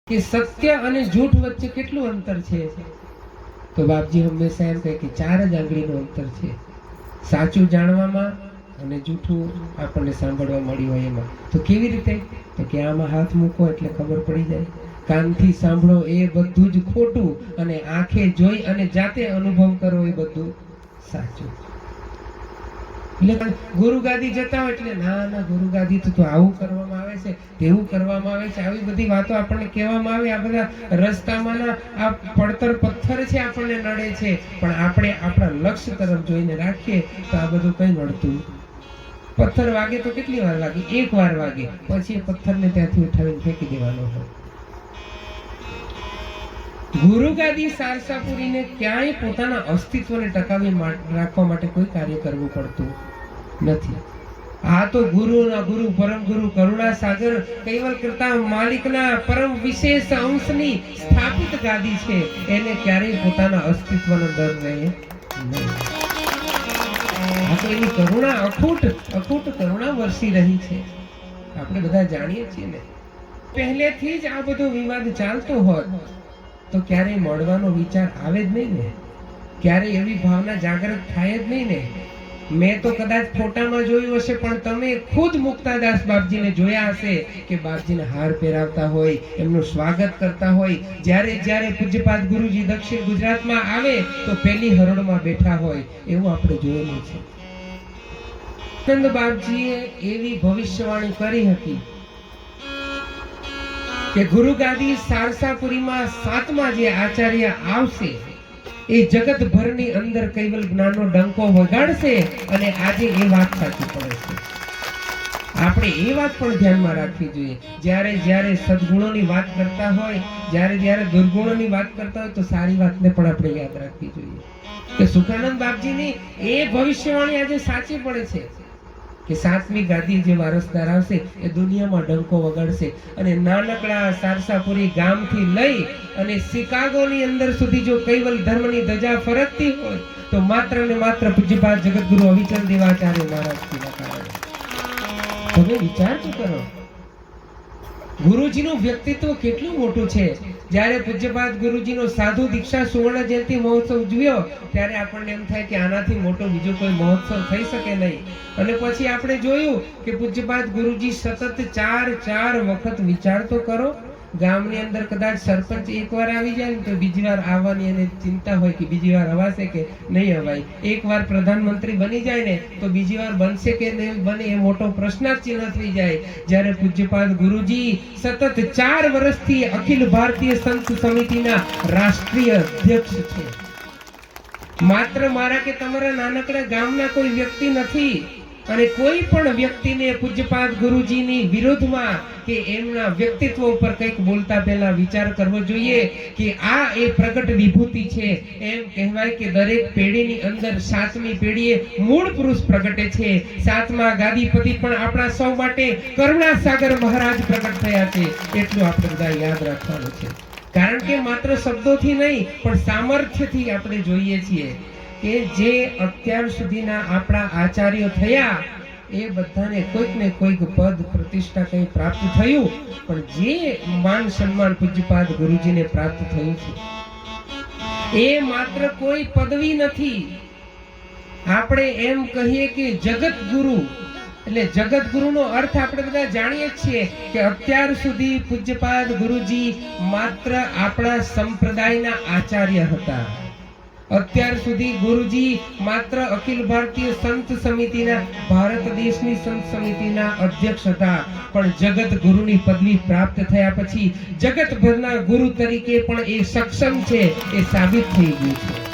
કે સત્ય અને જૂઠ વચ્ચે કેટલું અંતર છે? તો બાપજી હંમેશા એમ કહે કે 4 જ આંગળીનું અંતર છે, સાચું જાણવામાં અને જૂઠું આપણને સાંભળવા મળ્યું હોય એમાં. તો કેવી રીતે? તો કે આમાં હાથ મૂકો એટલે ખબર પડી જાય, કાનથી સાંભળો એ બધું જ ખોટું, અને આંખે જોઈ અને જાતે અનુભવ કરો એ બધું સાચું. એટલે ગુરુ ગાદી જતા હોય એટલે ના ના ગુરુ ગાદી તો આવું કરવામાં આવે છે, તેવું કરવામાં આવે છે, આવી બધી વાતો આપણને કહેવામાં આવે. આ બધા રસ્તામાંના આ પડતર પથ્થર છે આપણને નડે છે, પણ આપણે આપણા લક્ષ્ય તરફ જોઈને રાખીએ તો આ બધું કઈ નડતું. પથ્થર વાગે તો કેટલી વાર વાગે? 1 વાર વાગે, પછી એ પથ્થરને ત્યાંથી ઉઠાવીને ફેંકી દેવાનો હોય. ગુરુ ગાદી સારસાપુરીને ક્યાંય પોતાના અસ્તિત્વને ટકાવી રાખવા માટે કોઈ કાર્ય કરવું પડતું નથી. આ તો ગુરુના ગુરુ પરમ ગુરુ કરુણા સાગર કૈવલ કરતા માલિકના પરમ વિશેષ અંશની સ્થાપિત ગાદી છે. એને ક્યારેય પોતાના અસ્તિત્વનો ડર રહે નહીં. આ તો એની કરુણા અખૂટ કરુણા વરસી રહી છે, આપણે બધા જાણીએ છીએ ને. પહેલેથી જ આ બધો વિવાદ ચાલતો હોત તો ક્યારેય મળવાનો વિચાર આવે જ નહીં ને, ક્યારેય એવી ભાવના જાગૃત થાય જ નહીં ને. મેં તો કદાચ ફોટામાં જોયું હશે, પણ તમે ખુદ મુક્તાદાસ બાપજીને જોયા હશે કે બાપજીને હાર પહેરાવતા હોય, એમનું સ્વાગત કરતા હોય. જ્યારે પૂજ્યપાદ ગુરુજી દક્ષિણ ગુજરાતમાં આવે તો પહેલી હરોળમાં બેઠા હોય, એવું આપણે જોયેલું છે. આનંદ બાપજીએ એવી ભવિષ્યવાણી કરી હતી કે ગુરુ ગાદી સારસાપુરીમાં 7મા જે આચાર્ય આવશે એ જગતભરની અંદર કૈવલ જ્ઞાનનો ડંકો વગાડશે, અને આજે એ વાત સાચી પડે છે. આપણે એ વાત પણ ધ્યાનમાં રાખવી જોઈએ. જ્યારે સદગુણોની વાત કરતા હોય, જ્યારે દુર્ગુણોની વાત કરતા હોય, તો સારી વાતને પણ આપણે યાદ રાખવી જોઈએ કે સુખાનંદ બાપજીની એ ભવિષ્યવાણી આજે સાચી પડે છે કે 7મી ગાદી જે વારસદાર આવશે એ દુનિયામાં ડંકો વગાડશે. અને નાનકડા સારસાપુરી ગામથી લઈ અને શિકાગોની અંદર સુધી જો કૈવલ ધર્મની ધજા ફરકતી હોય તો માત્ર ને માત્ર પૂજ્યપાદ જગતગુરુ અવિચલ દેવાચાર્ય મહારાજના કારણે. તમે વિચાર તો કરો, ગુરુજીનું વ્યક્તિત્વ કેટલું મોટું છે. જ્યારે પૂજ્યપાદ ગુરુજીનો સાધુ દીક્ષા સુવર્ણ જયંતિ મહોત્સવ ઉજવ્યો ત્યારે આપણને એમ થાય કે આનાથી મોટો બીજો કોઈ મહોત્સવ થઈ શકે નહીં. અને પછી આપણે જોયું કે પૂજ્યપાદ ગુરુજી સતત 4 વખત વિચાર તો કરો. ગામની અંદર કદાચ સરપંચ એકવાર આવી જાય ને તો બીજી વાર આવવાની એને ચિંતા હોય કે બીજી વાર અવાશે કે નહીં અવાય. એકવાર પ્રધાનમંત્રી બની જાય ને તો બીજી વાર બનશે કે નહીં બને એ મોટો પ્રશ્નાર્થ થઈ જાય. જ્યારે પૂજ્યપાદ ગુરુજી સતત 4 વર્ષથી અખિલ ભારતીય સંત સમિતિના રાષ્ટ્રીય અધ્યક્ષ છે. માત્ર મારા કે તમારા નાનકડા ગામના કોઈ વ્યક્તિ નથી, અને કોઈ પણ વ્યક્તિને પૂજ્યપાદ ગુરુજીની વિરોધમાં કે એમના વ્યક્તિત્વ ઉપર કંઈક બોલતા પહેલા વિચાર કરવો જોઈએ કે આ એ પ્રગટ વિભૂતિ છે. એમ કહેવાય કે દરેક પેઢીની અંદર 7મી પેઢીએ મૂળ પુરુષ પ્રગટે છે. 7મા ગાદીપતિ પણ આપણા સૌ માટે કરુણા સાગર મહારાજ પ્રગટ થયા છે. એટલું આપણે બધા યાદ રાખવાનું છે. કારણ કે માત્ર શબ્દોથી નહીં પણ સામર્થ્યથી આપણે જોઈએ છીએ કે જે અત્યાર સુધીના આપણા આચાર્યો થયા એ બધાને કોઈક ને કોઈક પદ પ્રતિષ્ઠા કંઈ પ્રાપ્ત થયું, પણ જે માન સન્માન પૂજ્યપાદ ગુરુજીને પ્રાપ્ત થયું છે એ માત્ર કોઈ પદવી નથી. આપણે એમ કહીએ કે જગત ગુરુ, એટલે જગત ગુરુનો અર્થ આપણે બધા જાણીએ છીએ કે અત્યાર સુધી પૂજ્યપાદ ગુરુજી માત્ર આપણા સંપ્રદાયના આચાર્ય હતા. અત્યાર સુધી ગુરુજી માત્ર અખિલ ભારતીય સંત સમિતિના ભારત દેશની સંત સમિતિના અધ્યક્ષ હતા, પણ જગત ગુરુની પદવી પ્રાપ્ત થયા પછી જગતભરના ગુરુ તરીકે પણ એ સક્ષમ છે, એ સાબિત થઈ ગયું છે.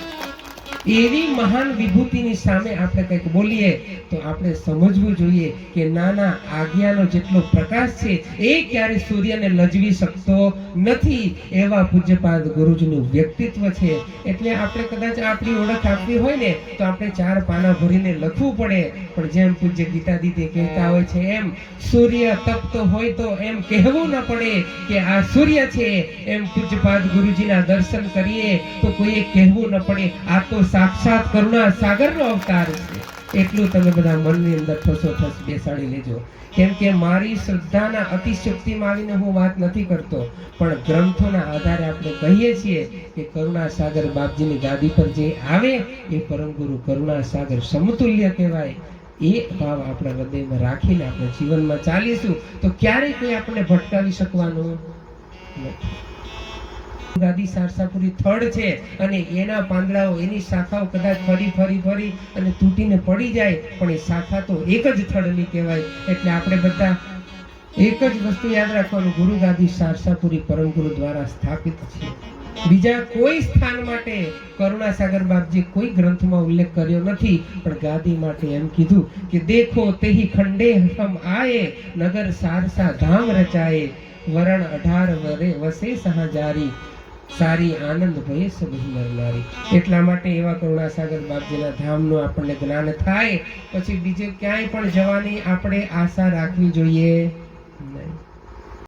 એવી મહાન વિભૂતિની સામે આપણે કંઈક બોલીએ તો આપણે સમજવું જોઈએ કે નાના આજ્ઞાનો જેટલો પ્રકાશ છે એ ક્યારે સૂર્યને લજવી શકતો નથી. એવા પૂજ્યપાદ ગુરુજીનું વ્યક્તિત્વ છે. એટલે આપણે કદાચ આપણી ઓળખ આપવી હોય ને તો આપણે 4 પાના ભરીને લખવું પડે, પણ જેમ પૂજ્ય ગીતા દીદી કહેતા હોય છે એમ સૂર્ય તપતો હોય તો એમ કહેવું ન પડે કે આ સૂર્ય છે. એમ પૂજ્યપાદ ગુરુજીના દર્શન કરીએ તો કોઈએ કહેવું ન પડે આ તો સાક્ષાત કરુણા સાગરનો અવતાર છે. એટલું તમે બધા મનની અંદર ઠસોઠસ બેસાડી લેજો. કેમ કે મારી શ્રદ્ધાના અતિશયોક્તિમાં આવીને હું વાત નથી કરતો, પણ ગ્રંથોના આધારે આપણે કહીએ છીએ કે કરુણાસાગર બાપજીની ગાદી પર જે આવે એ પરમ ગુરુ કરુણાસાગર સમતુલ્ય કહેવાય. એ ભાવ આપણા હૃદયમાં રાખીને આપણે જીવનમાં ચાલીશું તો ક્યારેય કોઈ આપણને ભટકાવી શકવાનું નથી. ગાદી સારસાપુરી થડ છે અને એના પાંદડાઓ, એની શાખાઓ કદાચ ફરી અને તૂટીને પડી જાય, પણ એ શાખા તો એક જ થડની કહેવાય. એટલે આપણે બધા એક જ વસ્તુ યાદ રાખવાનું, ગુરુ ગાદી સારસાપુરી પરમ ગુરુ દ્વારા સ્થાપિત છે. બીજા કોઈ સ્થાન માટે કરુણાસાગર બાપજી કોઈ ગ્રંથમાં ઉલ્લેખ કર્યો નથી, પણ ગાદી માટે એમ કીધું કે દેખો તેહી ખંડે હમ આયે, નગર સારસા ધામ રચાયે, વરણ 18 વસે સહજારી, સારી આનંદ ભય સબહી નરનારી. એટલા માટે એવા કરુણાસાગર બાપજીના ધામનું આપણને જ્ઞાન થાય, પછી બીજે ક્યાંય પણ જવાની આપણે આશા રાખવી જોઈએ નહીં.